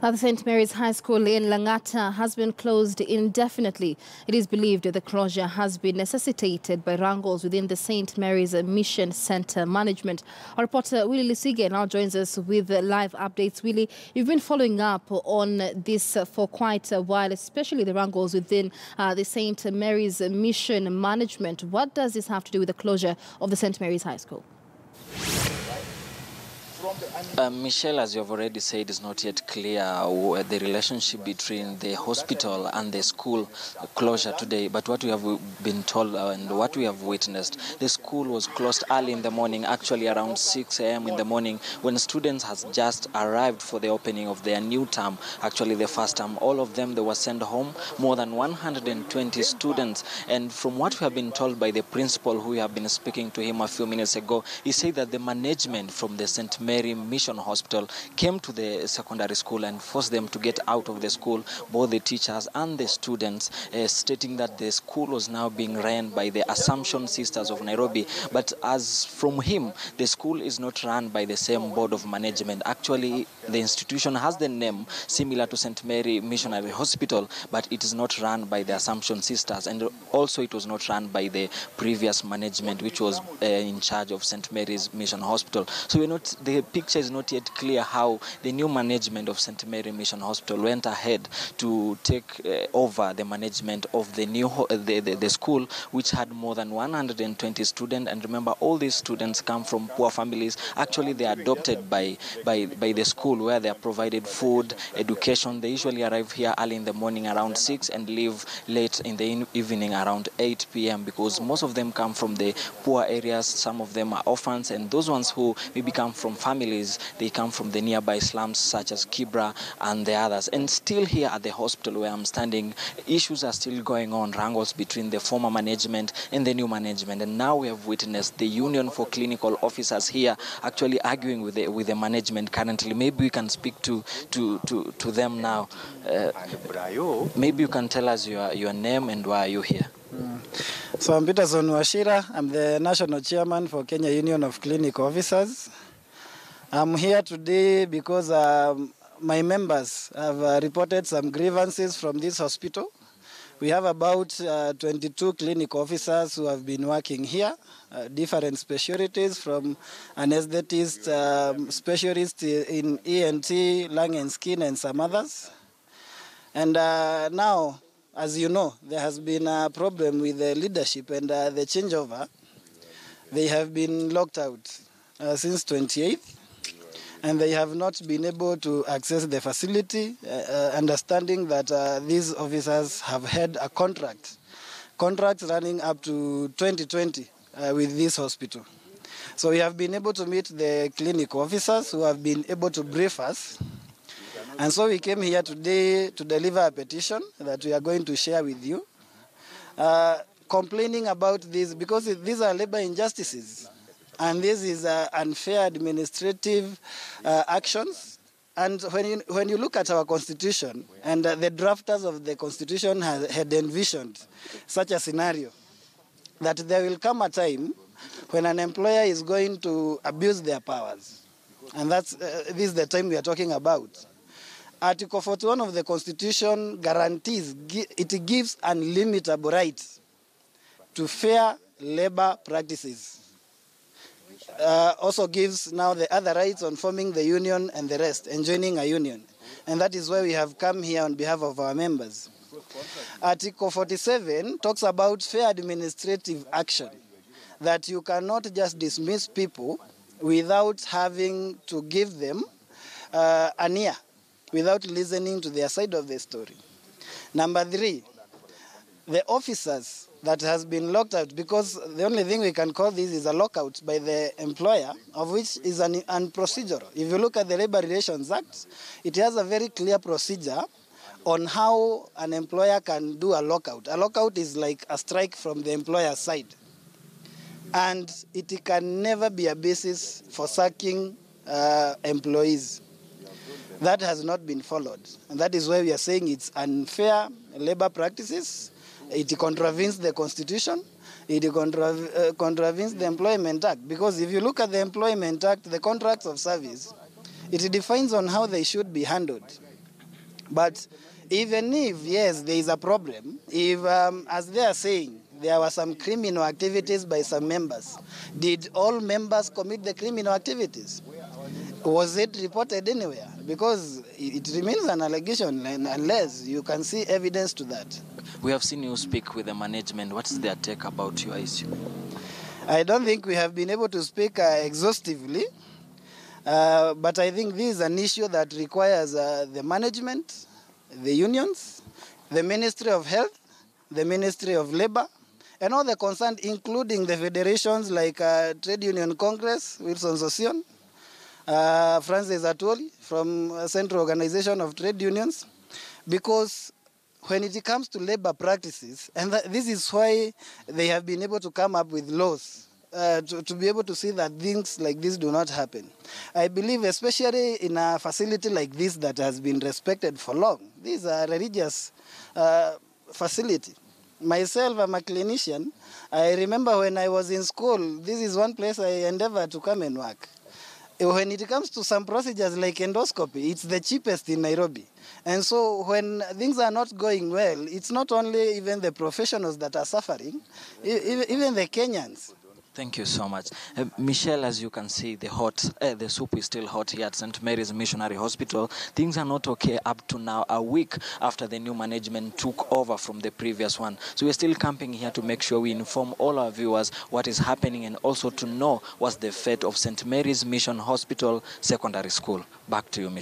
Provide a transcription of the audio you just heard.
The St. Mary's High School in Langata has been closed indefinitely. It is believed the closure has been necessitated by wrangles within the St. Mary's Mission Center management. Our reporter Willie Lisige now joins us with live updates. Willie, you've been following up on this for quite a while, especially the wrangles within the St. Mary's Mission management. What does this have to do with the closure of the St. Mary's High School? Michelle, as you have already said, is not yet clear the relationship between the hospital and the school closure today. But what we have been told and what we have witnessed, the school was closed early in the morning, actually around 6 a.m. in the morning, when students has just arrived for the opening of their new term, actually the first term. All of them, they were sent home, more than 120 students. And from what we have been told by the principal, who we have been speaking to him a few minutes ago, he said that the management from the St. Mary Mission Hospital came to the secondary school and forced them to get out of the school, both the teachers and the students, stating that the school was now being run by the Assumption Sisters of Nairobi. But as from him, the school is not run by the same board of management. Actually, the institution has the name similar to St. Mary Missionary Hospital, but it is not run by the Assumption Sisters, and also it was not run by the previous management, which was in charge of St. Mary's Mission Hospital. So the picture is not yet clear how the new management of St. Mary Mission Hospital went ahead to take over the management of the new the school, which had more than 120 students. And remember, all these students come from poor families. Actually, they are adopted by the school, where they are provided food, education. They usually arrive here early in the morning around 6 and leave late in the evening around 8 p.m. because most of them come from the poor areas. Some of them are orphans, and those ones who maybe come from families, they come from the nearby slums such as Kibra and the others. And still here at the hospital where I'm standing, issues are still going on, wrangles between the former management and the new management. And now we have witnessed the Union for Clinical Officers here actually arguing with the management currently. Maybe we can speak to them now. Maybe you can tell us your name and why are you here? So I'm Petition. I'm the National Chairman for Kenya Union of Clinical Officers. I'm here today because my members have reported some grievances from this hospital. We have about 22 clinical officers who have been working here, different specialties, from anesthetist, specialist in ENT, lung and skin, and some others. And now, as you know, there has been a problem with the leadership and the changeover. They have been locked out since 28th. And they have not been able to access the facility, understanding that these officers have had a contracts running up to 2020 with this hospital. So we have been able to meet the clinical officers who have been able to brief us. And so we came here today to deliver a petition that we are going to share with you, complaining about this because these are labor injustices. And this is unfair administrative actions. And when you look at our constitution, and the drafters of the constitution had envisioned such a scenario, that there will come a time when an employer is going to abuse their powers. And this is the time we are talking about. Article 41 of the constitution guarantees, it gives unlimited rights to fair labor practices. Also gives now the other rights on forming the union and the rest, and joining a union. And that is why we have come here on behalf of our members. Article 47 talks about fair administrative action, that you cannot just dismiss people without having to give them an ear, without listening to their side of the story. Number 3, the officers that has been locked out, because the only thing we can call this is a lockout by the employer, of which is unprocedural. If you look at the Labor Relations Act, it has a very clear procedure on how an employer can do a lockout. A lockout is like a strike from the employer's side. And it can never be a basis for sacking employees. That has not been followed. And that is why we are saying it's unfair labor practices. It contravenes the Constitution. It contravenes the Employment Act. Because if you look at the Employment Act, the contracts of service, it defines on how they should be handled. But even if, yes, there is a problem, if, as they are saying, there were some criminal activities by some members, did all members commit the criminal activities? Was it reported anywhere? Because it remains an allegation unless you can see evidence to that. We have seen you speak with the management. What is their take about your issue? I don't think we have been able to speak exhaustively, but I think this is an issue that requires the management, the unions, the Ministry of Health, the Ministry of Labor, and all the concerned, including the federations like Trade Union Congress, Wilson Sosion, Francis Atwoli from Central Organization of Trade Unions, because when it comes to labor practices, and this is why they have been able to come up with laws to be able to see that things like this do not happen. I believe especially in a facility like this that has been respected for long, this is a religious facility. Myself, I'm a clinician. I remember when I was in school, this is one place I endeavored to come and work. When it comes to some procedures like endoscopy, it's the cheapest in Nairobi. And so when things are not going well, it's not only even the professionals that are suffering, even the Kenyans. Thank you so much. Michelle, as you can see, the soup is still hot here at St. Mary's Missionary Hospital. Things are not okay up to now, a week after the new management took over from the previous one. So we're still camping here to make sure we inform all our viewers what is happening and also to know what's the fate of St. Mary's Mission Hospital Secondary School. Back to you, Michelle.